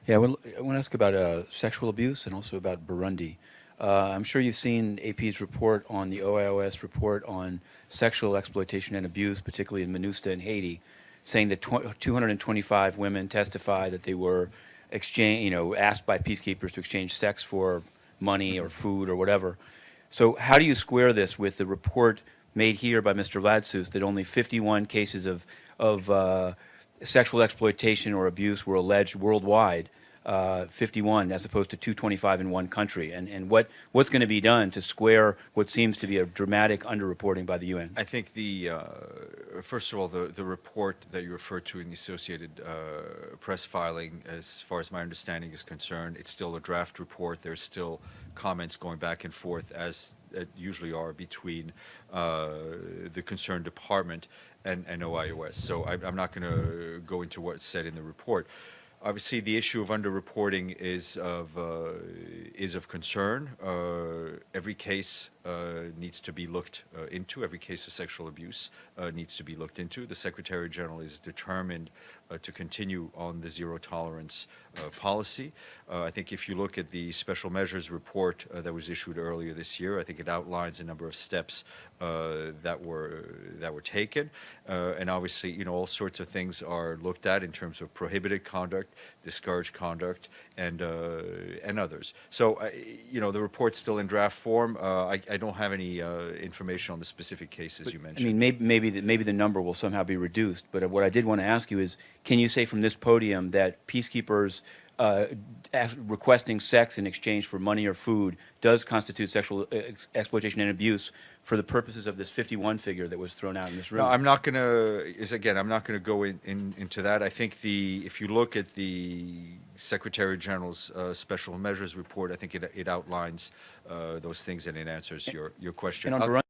Yeah, I want to ask about sexual abuse and also about Burundi. I'm sure you've seen AP's report on the OIOS report on sexual exploitation and abuse, particularly in MINUSTA and Haiti, saying that 225 women testify that they were asked by peacekeepers to exchange sex for money or food or whatever. So how do you square this with the report made here by Mr. Ladsous that only 51 cases of sexual exploitation or abuse were alleged worldwide, 51 as opposed to 225 in one country? And what's going to be done to square what seems to be a dramatic underreporting by the UN? I think first of all, the report that you referred to in the Associated Press filing, as far as my understanding is concerned, it's still a draft report. There's still comments going back and forth, as usually are, between the concerned department and OIOS. So I'm not going to go into what's said in the report. Obviously, the issue of underreporting is of concern. Every case needs to be looked into. Every case of sexual abuse needs to be looked into. The Secretary General is determined to continue on the zero tolerance policy. I think if you look at the special measures report that was issued earlier this year, I think it outlines a number of steps that were taken, and obviously, all sorts of things are looked at in terms of prohibited conduct, discouraged conduct, and others. So, the report's still in draft form. I don't have any information on the specific cases you mentioned. I mean, maybe the number will somehow be reduced. But what I did want to ask you is, can you say from this podium that peacekeepers requesting sex in exchange for money or food does constitute sexual exploitation and abuse for the purposes of this 51 figure that was thrown out in this room? No, I'm not going to. I'm not going to go into that. I think if you look at the Secretary General's special measures report, I think it outlines those things and it answers your question. And on Burundi,